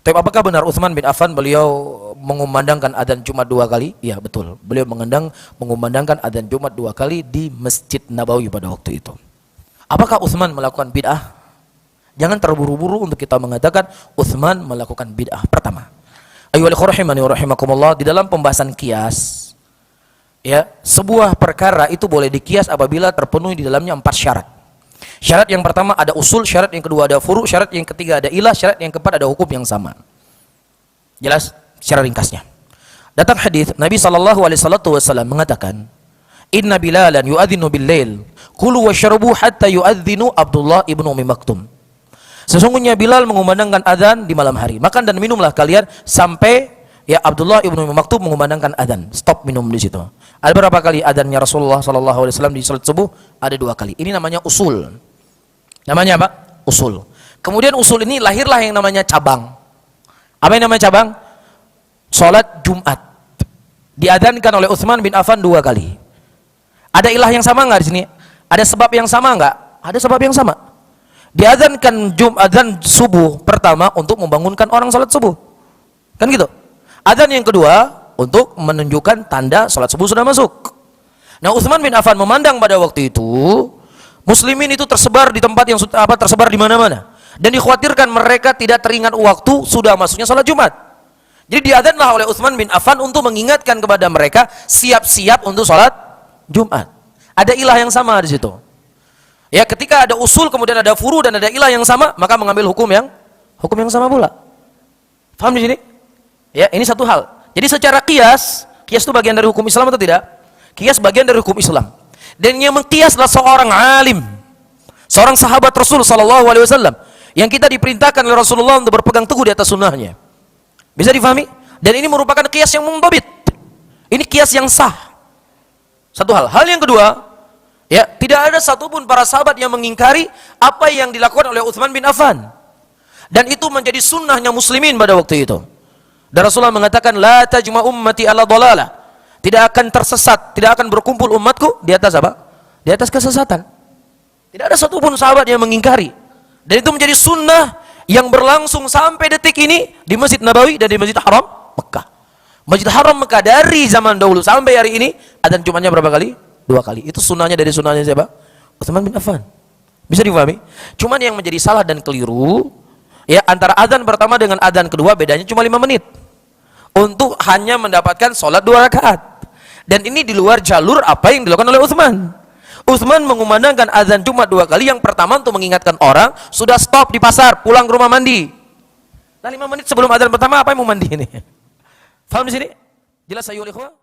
Tapi apakah benar Utsman bin Affan beliau mengumandangkan adzan Jumat 2 kali? Iya, betul. Beliau mengumandangkan adzan Jumat 2 kali di Masjid Nabawi pada waktu itu. Apakah Utsman melakukan bid'ah? Jangan terburu-buru untuk kita mengatakan Utsman melakukan bid'ah. Pertama, ayyuhal rahimani wa rahimakumullah, di dalam pembahasan kias, ya, sebuah perkara itu boleh dikias apabila terpenuhi di dalamnya 4 syarat. Syarat yang pertama ada usul, syarat yang kedua ada furu, syarat yang ketiga ada ilah, syarat yang keempat ada hukum yang sama. Jelas secara ringkasnya. Datang hadis Nabi SAW mengatakan, Inna Bilalan yu'adzinu bil-lail, kulu washrabu hatta yu'adzinu Abdullah ibnu Umi Maktum. Sesungguhnya Bilal mengumandangkan adzan di malam hari. Makan dan minumlah kalian sampai ya Abdullah ibnu Umi Maktum mengumandangkan adzan. Stop minum di situ. Ada berapa kali adzannya Rasulullah SAW di salat subuh? Ada 2 kali. Ini namanya usul. Namanya apa? Usul. Kemudian usul ini lahirlah yang namanya cabang. Apa yang namanya cabang? Salat Jumat. Diadzankan oleh Utsman bin Affan 2 kali. Ada ilah yang sama nggak di sini? Ada sebab yang sama nggak? Ada sebab yang sama. Diadzankan adzan subuh pertama untuk membangunkan orang salat subuh. Kan gitu. Adzan yang kedua untuk menunjukkan tanda salat subuh sudah masuk. Nah, Utsman bin Affan memandang pada waktu itu muslimin itu tersebar di tempat yang tersebar di mana-mana, dan dikhawatirkan mereka tidak teringat waktu sudah masuknya salat Jumat. Jadi diadzanlah oleh Utsman bin Affan untuk mengingatkan kepada mereka siap-siap untuk salat Jumat. Ada ilah yang sama di situ. Ya, ketika ada usul kemudian ada furu dan ada ilah yang sama, maka mengambil hukum yang sama pula. Paham di sini? Ya, ini satu hal. Jadi secara kias itu bagian dari hukum Islam atau tidak? Kias bagian dari hukum Islam. Dan yang mengkiaslah seorang alim, seorang sahabat Rasul sallallahu alaihi wasallam yang kita diperintahkan oleh Rasulullah untuk berpegang teguh di atas sunnahnya. Bisa difahami? Dan ini merupakan kias yang mundhabit. Ini kias yang sah. Satu hal. Hal yang kedua, ya, tidak ada satupun para sahabat yang mengingkari apa yang dilakukan oleh Utsman bin Affan. Dan itu menjadi sunnahnya muslimin pada waktu itu. Dan Rasulullah mengatakan, la tajma ummati ala dhalalah. Tidak akan tersesat, tidak akan berkumpul umatku di atas apa? Di atas kesesatan. Tidak ada satupun sahabat yang mengingkari. Dan itu menjadi sunnah yang berlangsung sampai detik ini di Masjid Nabawi dan di Masjid Haram Mekah. Masjid Haram Mekah dari zaman dahulu sampai hari ini adzan Jumatnya berapa kali? 2 kali. Itu sunnahnya dari sunnahnya siapa? Utsman bin Affan. Bisa difahami? Cuman yang menjadi salah dan keliru, ya, antara adzan pertama dengan adzan kedua bedanya cuma 5 menit. Untuk hanya mendapatkan sholat 2 rakaat. Dan ini di luar jalur apa yang dilakukan oleh Utsman. Utsman mengumandangkan adzan Jumat 2 kali. Yang pertama untuk mengingatkan orang sudah stop di pasar, pulang ke rumah mandi. Nah, 5 menit sebelum adzan pertama apa yang mau mandi ini? Faham di sini? Jelas ayo ikhwah?